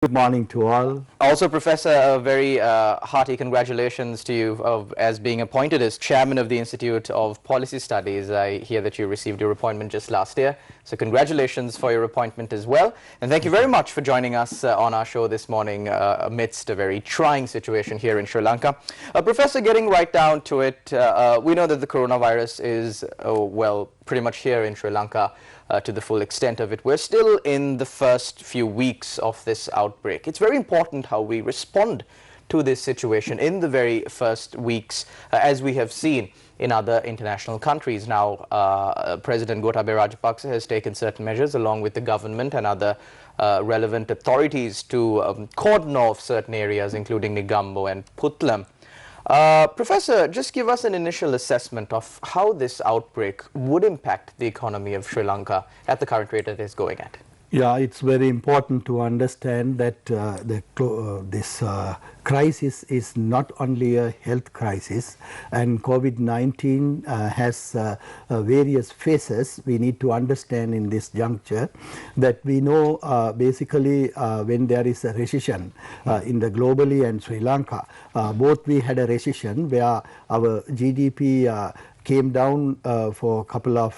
Good morning to all. Also, Professor, a very hearty congratulations to you as being appointed as chairman of the Institute of Policy Studies. I hear that you received your appointment just last year, so congratulations for your appointment as well. And thank you very much for joining us on our show this morning amidst a very trying situation here in Sri Lanka. Professor, getting right down to it, we know that the coronavirus is, well, pretty much here in Sri Lanka. To the full extent of it. We're still in the first few weeks of this outbreak. It's very important how we respond to this situation in the very first weeks, as we have seen in other international countries. Now, President Gotabaya Rajapaksa has taken certain measures along with the government and other relevant authorities to cordon off certain areas, including Negombo and Puttlam. Professor, just give us an initial assessment of how this outbreak would impact the economy of Sri Lanka at the current rate it is going at. Yeah, it's very important to understand that this crisis is not only a health crisis, and COVID-19 has various phases. We need to understand in this juncture that we know basically when there is a recession in the globally and Sri Lanka, both we had a recession where our GDP came down for a couple of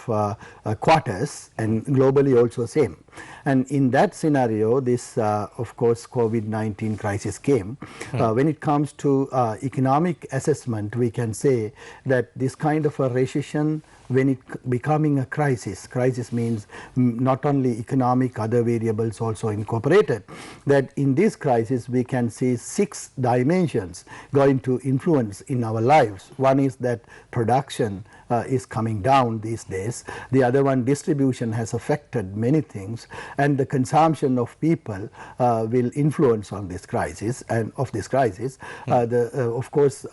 quarters, and globally also same. And in that scenario, this of course COVID-19 crisis came. When it comes to economic assessment, we can say that this kind of a recession, when it becoming a crisis means not only economic, other variables also incorporated, that in this crisis we can see 6 dimensions going to influence in our lives. One is that production is coming down these days. The other one, distribution has affected many things, and the consumption of people will influence on this crisis and of this crisis. Of course,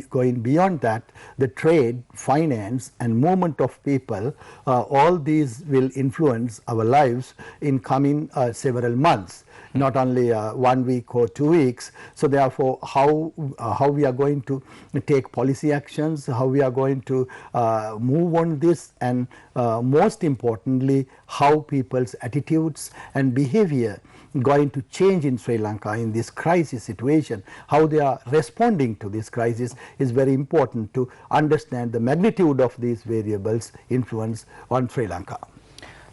going beyond that, the trade, finance and movement of people, all these will influence our lives in coming several months, not only 1 week or 2 weeks. So therefore, how we are going to take policy actions, how we are going to move on this, and most importantly, how people's attitudes and behavior going to change in Sri Lanka in this crisis situation, how they are responding to this crisis is very important to understand the magnitude of these variables influence on Sri Lanka.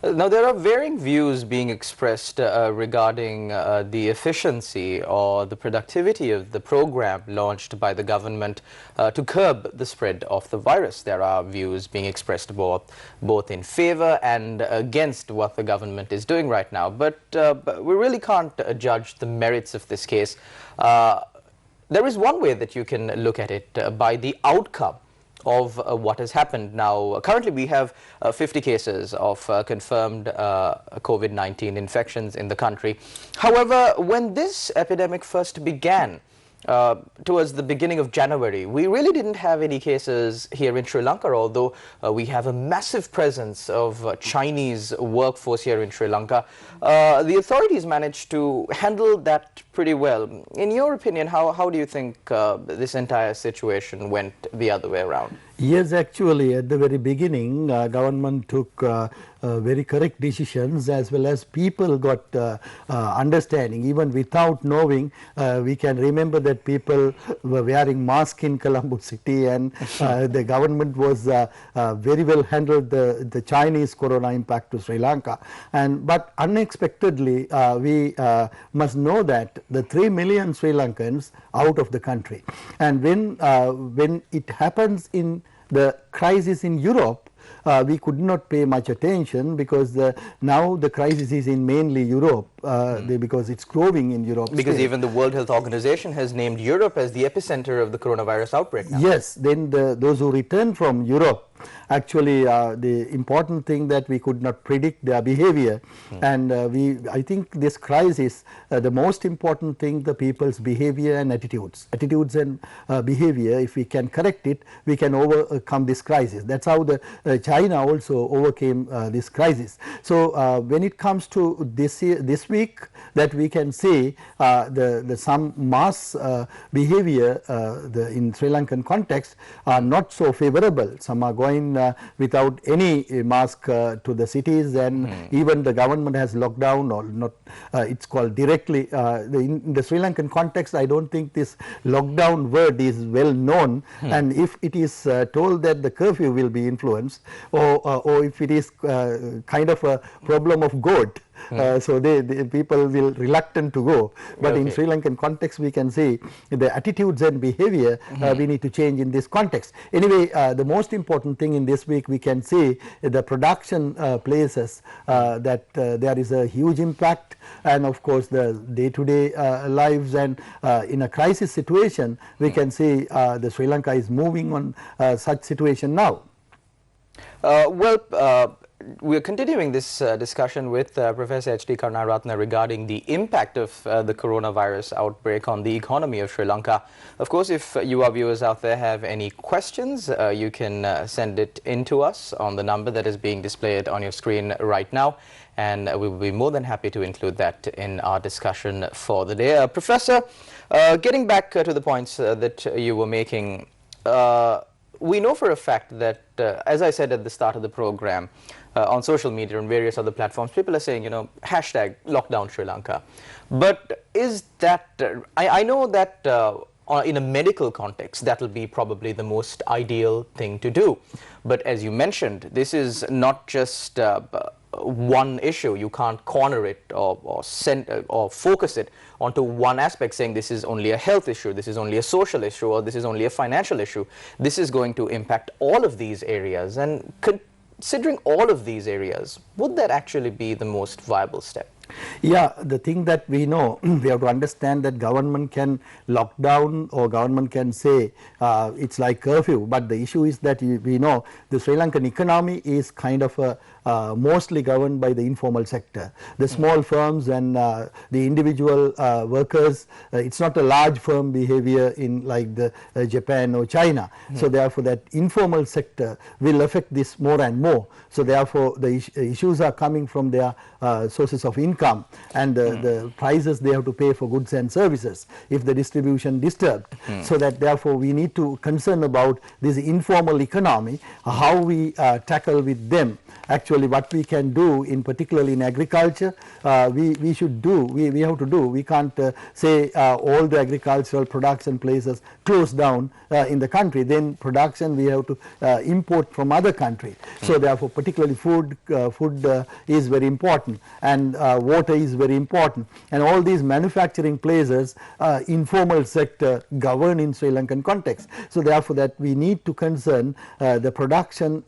Now, there are varying views being expressed regarding the efficiency or the productivity of the program launched by the government to curb the spread of the virus. There are views being expressed both in favor and against what the government is doing right now. But we really can't judge the merits of this case. There is one way that you can look at it by the outcome of what has happened. Now, currently we have 50 cases of confirmed COVID-19 infections in the country. However, when this epidemic first began, towards the beginning of January, we really didn't have any cases here in Sri Lanka, although we have a massive presence of Chinese workforce here in Sri Lanka. The authorities managed to handle that pretty well. In your opinion, how do you think this entire situation went the other way around? Yes, actually, at the very beginning, government took very correct decisions, as well as people got understanding. Even without knowing, we can remember that people were wearing masks in Colombo city, and the government was very well handled the Chinese corona impact to Sri Lanka. But unexpectedly, we must know that the 3 million Sri Lankans out of the country, and when it happens in the crisis in Europe, we could not pay much attention, because now the crisis is in mainly Europe, because it's growing in Europe. Because still, even the World Health Organization has named Europe as the epicenter of the coronavirus outbreak now. Yes, then those who return from Europe, actually the important thing that we could not predict their behavior, and I think this crisis, the most important thing, the people's behavior and attitudes and behavior, if we can correct it, we can overcome this crisis. That's how the China also overcame this crisis. So when it comes to this week, that we can see the some mass behavior in Sri Lankan context are not so favorable. Some are going without any mask to the cities, and even the government has locked down, or not, it's called directly. In the Sri Lankan context, I don't think this lockdown word is well known, and if it is told that the curfew will be influenced, or if it is kind of a problem of God, so the people will reluctant to go. But in Sri Lankan context, we can see the attitudes and behavior we need to change in this context. Anyway, the most important thing in this week, we can see the production places that there is a huge impact, and of course the day-to-day lives, and in a crisis situation, we can see the Sri Lanka is moving on such situation now. We're continuing this discussion with Professor H.D. Karunaratne regarding the impact of the coronavirus outbreak on the economy of Sri Lanka. Of course, if you, our viewers out there, have any questions, you can send it in to us on the number that is being displayed on your screen right now, and we will be more than happy to include that in our discussion for the day. Professor, getting back to the points that you were making, we know for a fact that, as I said at the start of the program, on social media and various other platforms, people are saying, hashtag lockdown Sri Lanka. But is that, I know that in a medical context, that will be probably the most ideal thing to do. But as you mentioned, this is not just one issue. You can't corner it or focus it onto one aspect, saying this is only a health issue, this is only a social issue, or this is only a financial issue. This is going to impact all of these areas. And considering all of these areas, would that actually be the most viable step? Yeah, the thing that we know, we have to understand that government can lock down, or government can say it's like curfew, but the issue is that we know the Sri Lankan economy is kind of mostly governed by the informal sector. The small firms and the individual workers, it's not a large firm behavior in like the Japan or China. So therefore that informal sector will affect this more and more. So therefore the issues are coming from their sources of income, and the prices they have to pay for goods and services if the distribution disturbed. So that therefore we need to concern about this informal economy, how we tackle with them. Actually what we can do, in particularly in agriculture, we should do, we have to do. We can't say all the agricultural production places close down in the country. Then production we have to import from other country. So therefore particularly food is very important, and water is very important, and all these manufacturing places, informal sector govern in Sri Lankan context. So therefore that we need to concern the production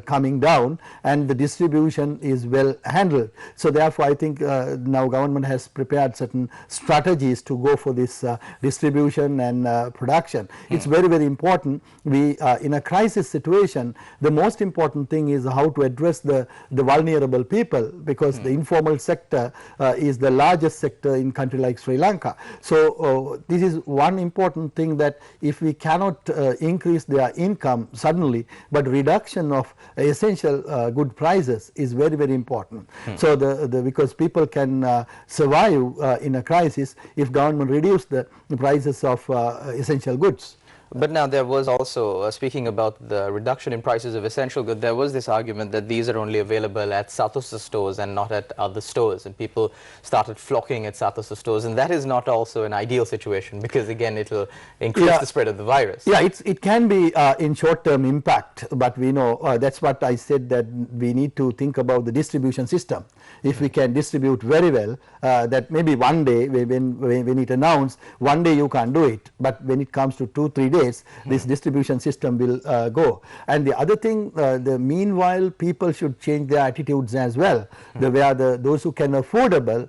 coming down, and the distribution is well handled. So therefore I think now government has prepared certain strategies to go for this distribution and production. It's very, very important. We in a crisis situation, the most important thing is how to address the vulnerable people, because the informal sector is the largest sector in country like Sri Lanka. So this is one important thing, that if we cannot increase their income suddenly, but reduction of essential good prices is very, very important. So because people can survive in a crisis if government reduce the prices of essential goods. But now there was also, speaking about the reduction in prices of essential goods, there was this argument that these are only available at Satosa stores and not at other stores, and people started flocking at Satosa stores, and that is not also an ideal situation, because again it will increase the spread of the virus. Yeah, it can be in short-term impact, but we know that's what I said, that we need to think about the distribution system. If we can distribute very well, that maybe one day when it announced, one day you can't do it, but when it comes to 2-3 days, this distribution system will go. And the other thing, the meanwhile people should change their attitudes as well. Those who can affordable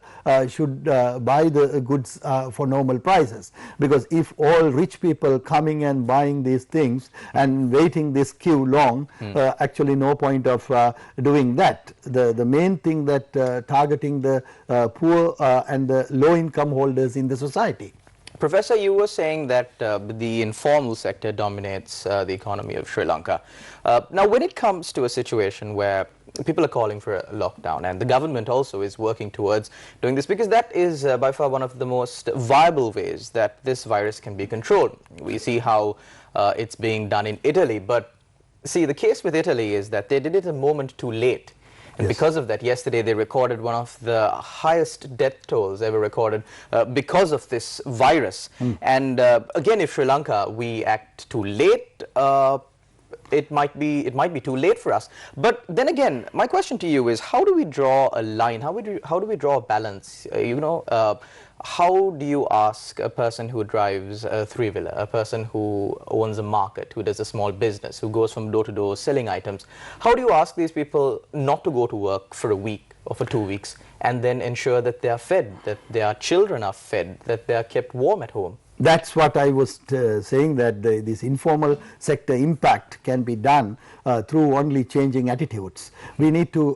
should buy the goods for normal prices, because if all rich people coming and buying these things and waiting this queue long, actually no point of doing that. The main thing that targeting the poor and the low income holders in the society. Professor, you were saying that the informal sector dominates the economy of Sri Lanka. Now, when it comes to a situation where people are calling for a lockdown, and the government also is working towards doing this, because that is by far one of the most viable ways that this virus can be controlled. We see how it's being done in Italy, but see, the case with Italy is that they did it a moment too late. And because of that, yesterday they recorded one of the highest death tolls ever recorded because of this virus. And again, if Sri Lanka, we act too late, it might be too late for us. But then again, my question to you is, how do we draw a line? How do we draw a balance? How do you ask a person who drives a three-wheeler, a person who owns a market, who does a small business, who goes from door to door selling items, how do you ask these people not to go to work for a week or for 2 weeks and then ensure that they are fed, that their children are fed, that they are kept warm at home? That's what I was saying, that this informal sector impact can be done through only changing attitudes. We need to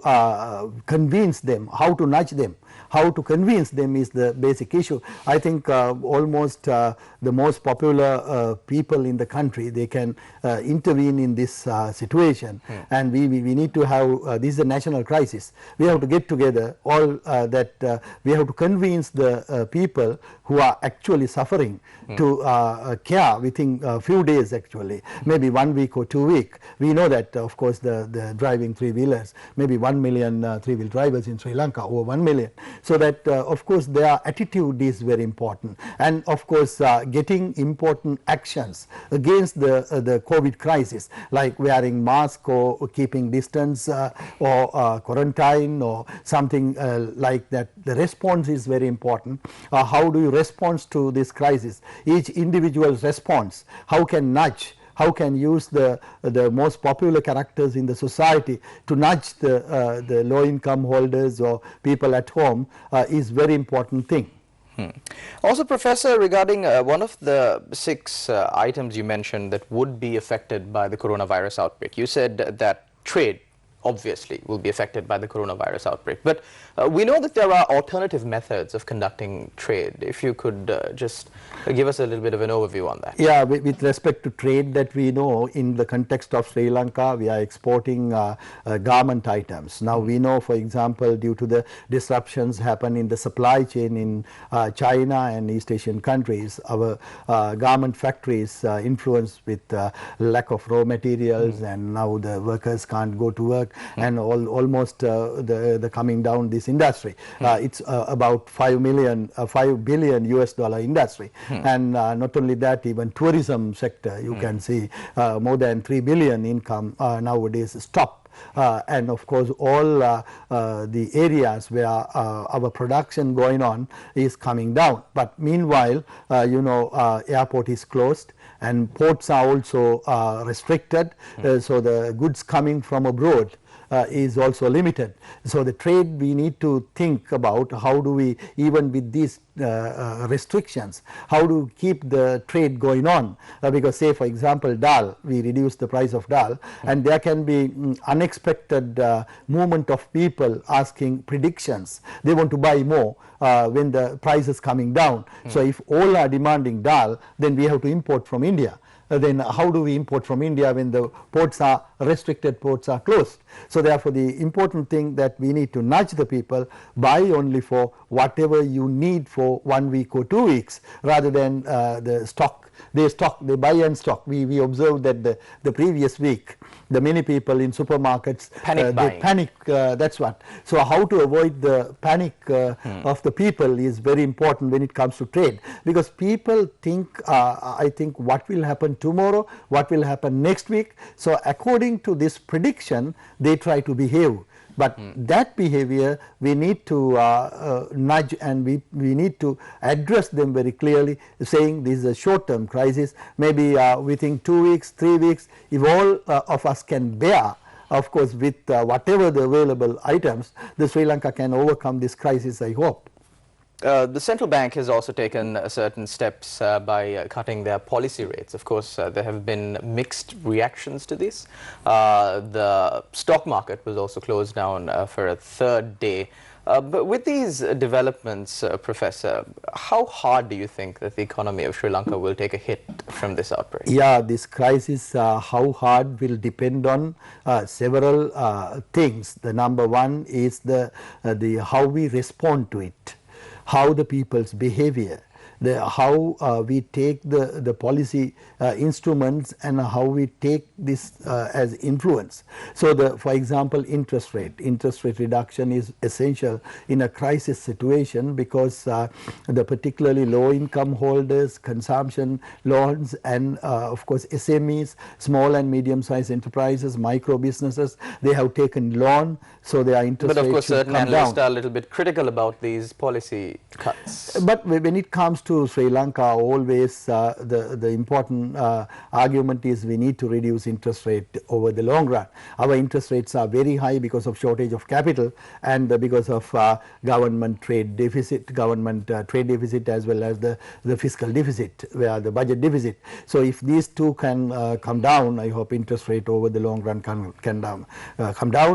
convince them, how to nudge them. How to convince them is the basic issue. I think almost the most popular people in the country, they can intervene in this situation. And we need to have, this is a national crisis. We have to get together all that we have to convince the people who are actually suffering to care within a few days, actually, maybe 1 week or 2 weeks. We know that, of course, the driving three-wheelers, maybe 1 million three-wheel drivers in Sri Lanka, over 1 million. So that, of course, their attitude is very important. And, of course, getting important actions against the COVID crisis, like wearing mask or keeping distance or quarantine or something like that. The response is very important. How do you respond to this crisis? Each individual's response, how can nudge, how can use the most popular characters in the society to nudge the low income holders or people at home is very important thing. Also, Professor, regarding one of the 6 items you mentioned that would be affected by the coronavirus outbreak, you said that trade obviously will be affected by the coronavirus outbreak. But we know that there are alternative methods of conducting trade. If you could just give us a little bit of an overview on that. Yeah, with respect to trade, that we know in the context of Sri Lanka, we are exporting garment items. Now we know, for example, due to the disruptions happen in the supply chain in China and East Asian countries, our garment factories influenced with lack of raw materials, and now the workers can't go to work, and almost the coming down this industry. It's about 5 billion US dollar industry. And not only that, even tourism sector, you can see more than 3 billion income nowadays stop. And of course, all the areas where our production going on is coming down. But meanwhile, airport is closed and ports are also restricted. So the goods coming from abroad is also limited. So the trade, we need to think about how do we, even with these restrictions, how to keep the trade going on, because say for example dal, we reduce the price of dal, and there can be unexpected movement of people asking predictions. They want to buy more when the price is coming down. So if all are demanding dal, then we have to import from India. Then how do we import from India when the ports are restricted, ports are closed? So therefore, the important thing that we need to nudge the people, buy only for whatever you need for 1 week or 2 weeks, rather than the stock. They buy and stock. We observed that the previous week, the many people in supermarkets they panic. That's what. So how to avoid the panic of the people is very important when it comes to trade, because people think, I think, what will happen tomorrow, what will happen next week. So according to this prediction, they try to behave. But that behavior we need to nudge, and we need to address them very clearly, saying this is a short term crisis, maybe within 2 weeks, 3 weeks, if all of us can bear, of course with whatever the available items, the Sri Lanka can overcome this crisis, I hope. The central bank has also taken certain steps by cutting their policy rates. Of course, there have been mixed reactions to this. The stock market was also closed down for a 3rd day. But with these developments, Professor, how hard do you think that the economy of Sri Lanka will take a hit from this outbreak? Yeah, this crisis, how hard will depend on several things. The number one is the how we respond to it, how the people's behavior, how we take the policy instruments and how we take this as influence. So for example, interest rate reduction is essential in a crisis situation, because the particularly low income holders, consumption loans, and of course SMEs, small and medium sized enterprises, micro businesses, they have taken loan, so their interest But of rate course, should certain come analysts down. are a little bit critical about these policy cuts. But when it comes to Sri Lanka, always the important argument is we need to reduce interest rate over the long run. Our interest rates are very high because of shortage of capital and because of government trade deficit as well as the fiscal deficit, where the budget deficit. So if these two can come down, I hope interest rate over the long run can come down.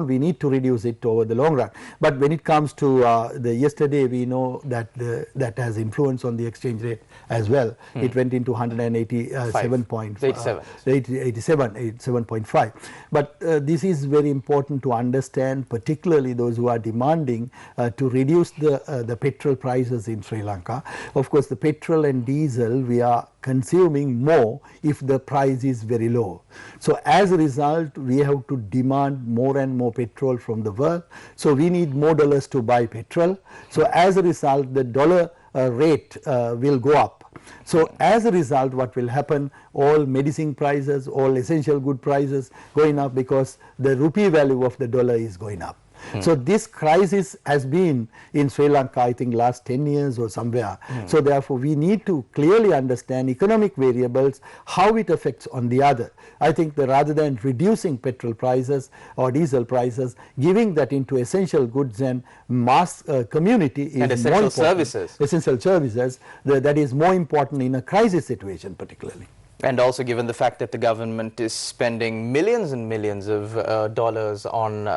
We need to reduce it over the long run. But when it comes to the yesterday, we know that that has influence on the exchange rate as well. It went into 87.5. But this is very important to understand, particularly those who are demanding to reduce the petrol prices in Sri Lanka. Of course, the petrol and diesel we are consuming more if the price is very low. So as a result, we have to demand more and more petrol from the world. So we need more dollars to buy petrol. So as a result, the dollar rate will go up. So as a result, what will happen, all medicine prices, all essential good prices going up because the rupee value of the dollar is going up. So this crisis has been in Sri Lanka, I think last 10 years or somewhere. So therefore we need to clearly understand economic variables, how it affects on the other. I think that rather than reducing petrol prices or diesel prices, giving that into essential goods and mass community is and essential more important. services. Essential services, that is more important in a crisis situation particularly. And also given the fact that the government is spending millions and millions of dollars on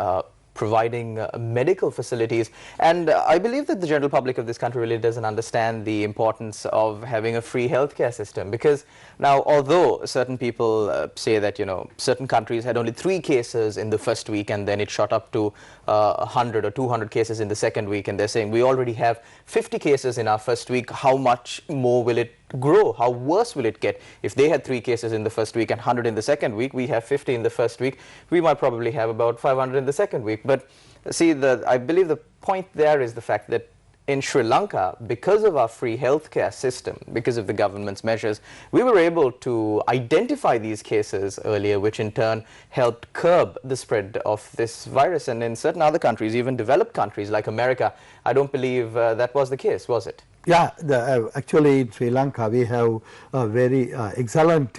providing medical facilities. And I believe that the general public of this country really doesn't understand the importance of having a free healthcare system, because now, although certain people say that, you know, certain countries had only 3 cases in the first week and then it shot up to 100 or 200 cases in the second week, and they're saying we already have 50 cases in our first week, how much more will it grow? How worse will it get? If they had 3 cases in the first week and 100 in the second week, we have 50 in the first week, we might probably have about 500 in the second week. But see, I believe the point there is the fact that in Sri Lanka, because of our free healthcare system, because of the government's measures, we were able to identify these cases earlier, which in turn helped curb the spread of this virus. And in certain other countries, even developed countries like America, I don't believe that was the case, was it? Yeah, actually in Sri Lanka we have very excellent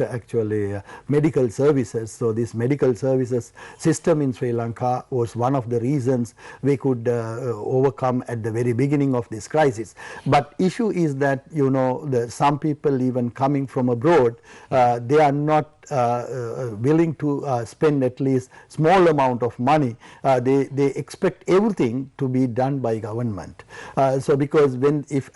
medical services. So this medical services system in Sri Lanka was one of the reasons we could overcome at the very beginning of this crisis. But issue is that, you know, some people even coming from abroad, they are not willing to spend at least small amount of money. They expect everything to be done by government. So because if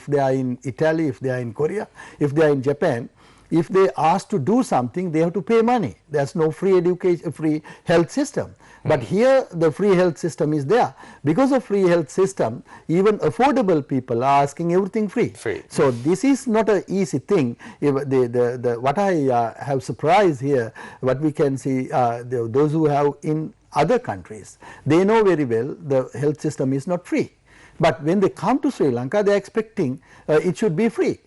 they are in Italy, if they are in Korea, if they are in Japan, if they ask to do something, they have to pay money. There's no free education, free health system. But here the free health system is there. Because of free health system, even affordable people are asking everything free. So this is not an easy thing. What I have surprised here, what we can see, those who have in other countries, they know very well the health system is not free. But when they come to Sri Lanka, they are expecting it should be free.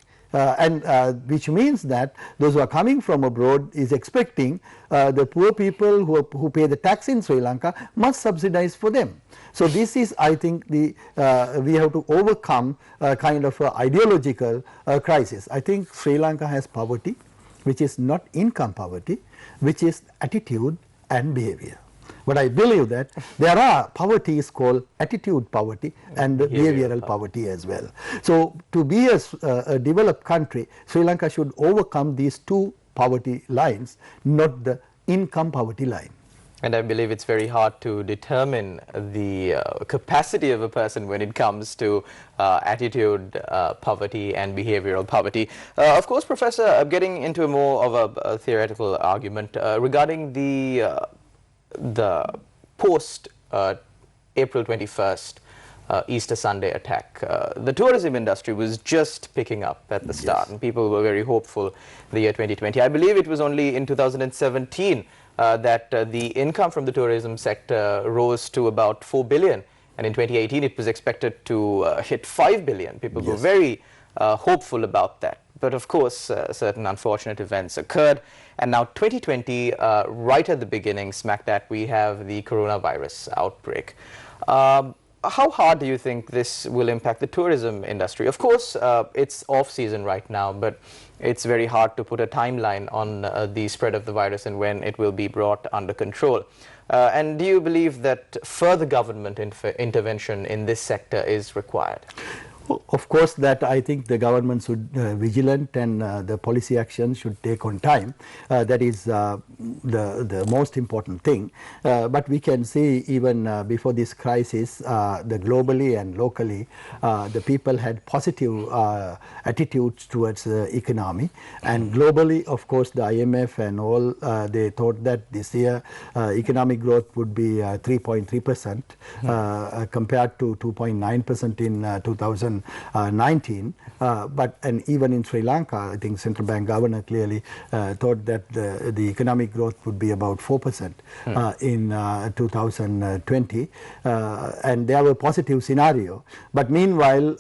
Which means that those who are coming from abroad is expecting the poor people who pay the tax in Sri Lanka must subsidize for them. So this is, I think, we have to overcome a kind of ideological crisis. I think Sri Lanka has poverty, which is not income poverty, which is attitude and behavior. But I believe that there are poverty is called attitude poverty and behavioral poverty as well. So to be a developed country, Sri Lanka should overcome these 2 poverty lines, not the income poverty line. And I believe it's very hard to determine the capacity of a person when it comes to attitude poverty and behavioral poverty. Of course, Professor, getting into more of a theoretical argument regarding the post April 21st Easter Sunday attack. The tourism industry was just picking up at the start, and people were very hopeful the year 2020. I believe it was only in 2017 that the income from the tourism sector rose to about 4 billion, and in 2018 it was expected to hit 5 billion. People were very hopeful about that. But of course, certain unfortunate events occurred, and now 2020, right at the beginning, smack that, we have the coronavirus outbreak. How hard do you think this will impact the tourism industry? Of course, it's off-season right now, but it's very hard to put a timeline on the spread of the virus and when it will be brought under control. And do you believe that further government intervention in this sector is required? Of course, that I think the government should vigilant, and the policy action should take on time. That is the most important thing. But we can see even before this crisis, the globally and locally, the people had positive attitudes towards the economy. And globally, of course, the IMF and all, they thought that this year economic growth would be 3.3% compared to 2.9% in 2019, and even in Sri Lanka, I think central bank governor clearly thought that the economic growth would be about 4% in 2020, and there were positive scenario. But meanwhile,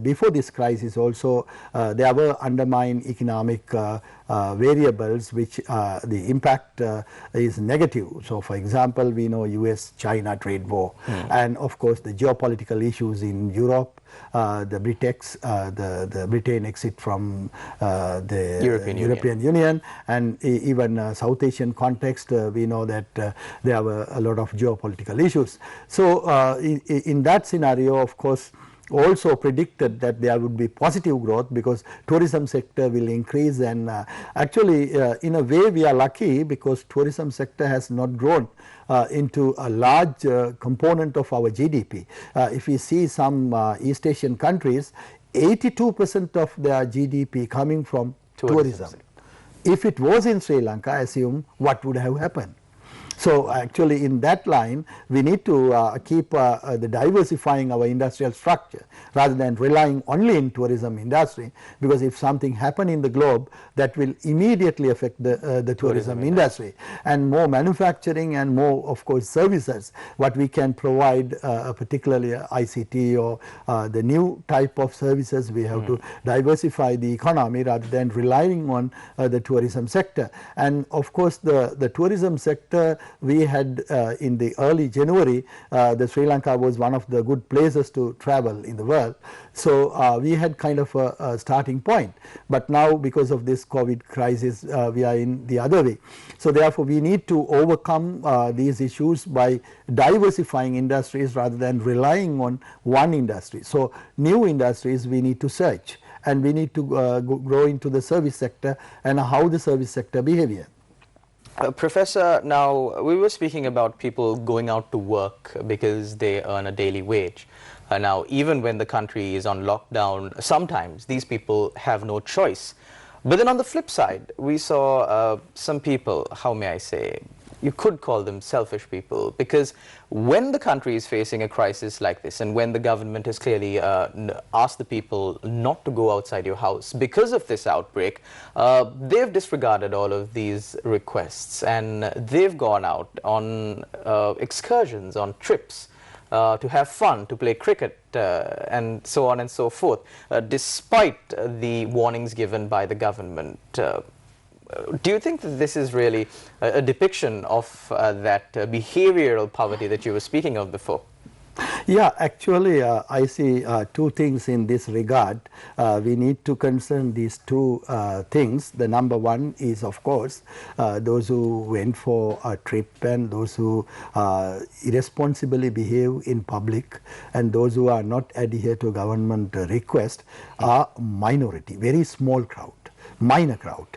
before this crisis also, there were undermined economic variables which the impact is negative. So for example, we know US-China trade war, and of course the geopolitical issues in Europe, the Britex, the Britain exit from the European Union, and even South Asian context, we know that there were a lot of geopolitical issues. So in that scenario, of course, also predicted that there would be positive growth because tourism sector will increase, and actually in a way we are lucky because tourism sector has not grown into a large component of our GDP. If we see some East Asian countries, 82% of their GDP coming from tourism. If it was in Sri Lanka, I assume what would have happened? So actually in that line, we need to keep the diversifying our industrial structure rather than relying only in tourism industry, because if something happen in the globe, that will immediately affect the tourism industry, and more manufacturing and more of course services what we can provide, particularly ICT or the new type of services. We have to diversify the economy rather than relying on the tourism sector. And of course the tourism sector, we had in the early January, the Sri Lanka was one of the good places to travel in the world. So we had kind of a starting point. But now because of this COVID crisis, we are in the other way. So therefore we need to overcome these issues by diversifying industries rather than relying on one industry. So new industries we need to search, and we need to grow into the service sector and how the service sector behavior. Professor, now we were speaking about people going out to work because they earn a daily wage. Now even when the country is on lockdown, sometimes these people have no choice. But then on the flip side, we saw some people, how may I say, you could call them selfish people, because when the country is facing a crisis like this, and when the government has clearly asked the people not to go outside your house because of this outbreak, they've disregarded all of these requests, and they've gone out on excursions, on trips, to have fun, to play cricket, and so on and so forth, despite the warnings given by the government. Do you think that this is really a depiction of that behavioral poverty that you were speaking of before? Yeah, actually I see two things in this regard. We need to concern these two things. The number one is of course those who went for a trip and those who irresponsibly behave in public, and those who are not adhere to government request are minority, very small crowd, minor crowd.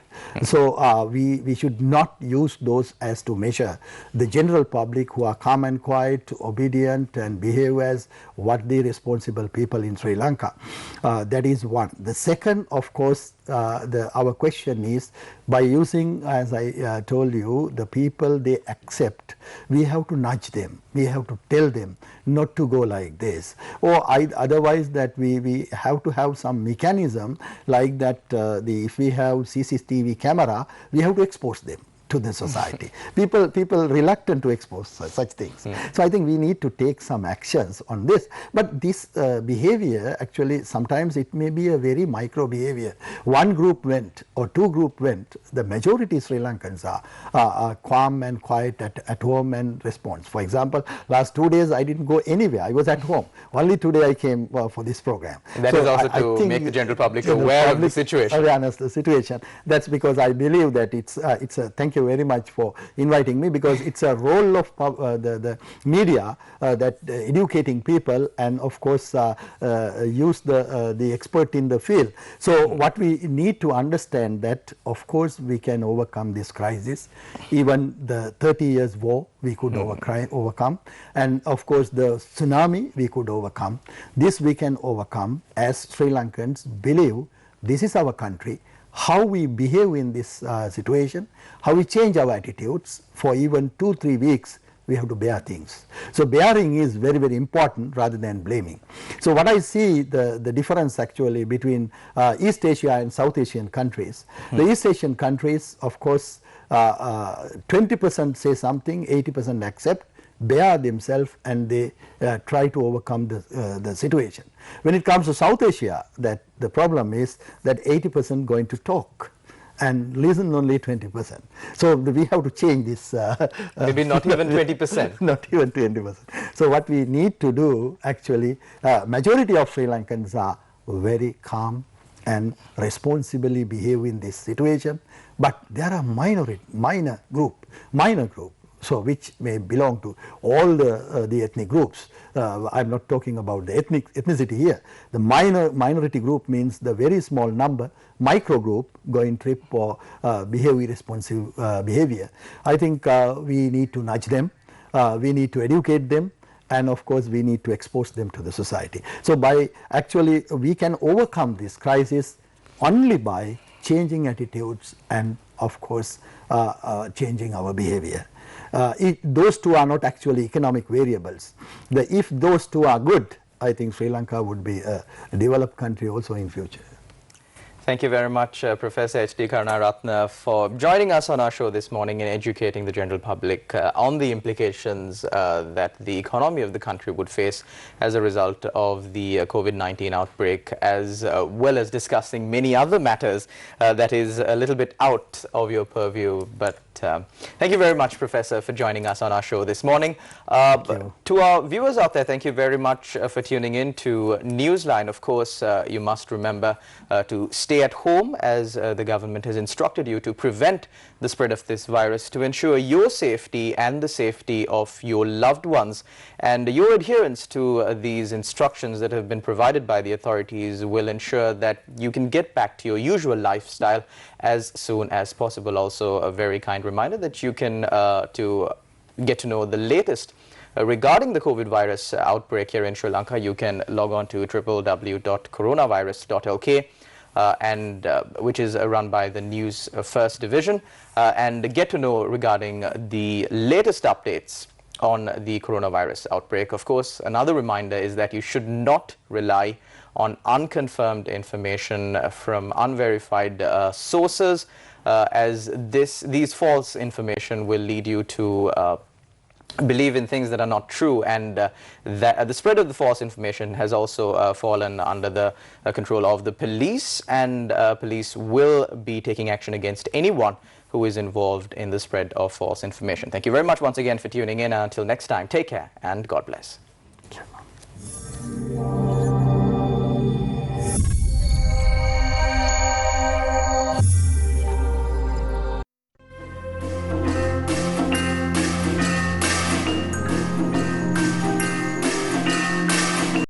So we should not use those as to measure the general public who are calm and quiet, obedient and behave as what the responsible people in Sri Lanka. That is one. The second, of course, our question is, by using, as I told you, the people they accept, we have to nudge them, we have to tell them not to go like this, or otherwise that we have to have some mechanism like that. If we have CCTV camera, we have to expose them to the society. people reluctant to expose such things. So I think we need to take some actions on this. But this behavior, actually sometimes it may be a very micro behavior. One group went or two group went, the majority Sri Lankans are calm and quiet at home and response. For example, last 2 days I didn't go anywhere, I was at home. Only today I came for this program. And that is also to make the general public aware of the situation. Awareness the situation. That's because I believe that it's a, thank you very much for inviting me, because it's a role of the media that educating people and of course use the expert in the field. So what we need to understand that of course we can overcome this crisis. Even the 30 years war we could overcome, and of course the tsunami we could overcome. This we can overcome as Sri Lankans believe this is our country. How we behave in this situation, how we change our attitudes. For even 2-3 weeks we have to bear things. So bearing is very, very important rather than blaming. So what I see the difference actually between East Asia and South Asian countries. The East Asian countries, of course, 20% say something, 80% accept, bear themselves, and they try to overcome the situation. When it comes to South Asia, that the problem is that 80% going to talk and listen only 20%. So we have to change this. Maybe not even 20%. Not even 20%. So what we need to do actually, majority of Sri Lankans are very calm and responsibly behave in this situation, but there are minor group, so which may belong to all the ethnic groups. I'm not talking about the ethnicity here. The minority group means the very small number, micro group going trip or behave irresponsive behavior. I think we need to nudge them, we need to educate them, and of course we need to expose them to the society. So by actually we can overcome this crisis only by changing attitudes and of course changing our behavior. Those two are not actually economic variables. If those two are good, I think Sri Lanka would be a developed country also in future. Thank you very much, Professor H.D. Karunaratne, for joining us on our show this morning and educating the general public on the implications that the economy of the country would face as a result of the COVID-19 outbreak, as well as discussing many other matters that is a little bit out of your purview. But thank you very much, Professor, for joining us on our show this morning. To our viewers out there, thank you very much for tuning in to Newsline. Of course, you must remember to stay at home, as the government has instructed you to prevent the spread of this virus, to ensure your safety and the safety of your loved ones. And your adherence to these instructions that have been provided by the authorities will ensure that you can get back to your usual lifestyle as soon as possible. Also, a very kind reminder that you can to get to know the latest regarding the COVID virus outbreak here in Sri Lanka. You can log on to www.coronavirus.lk. Which is run by the Newsfirst division, and get to know regarding the latest updates on the coronavirus outbreak. Of course, another reminder is that you should not rely on unconfirmed information from unverified sources, as these false information will lead you to believe in things that are not true, and that the spread of the false information has also fallen under the control of the police, and police will be taking action against anyone who is involved in the spread of false information. Thank you very much once again for tuning in, and until next time, take care and God bless.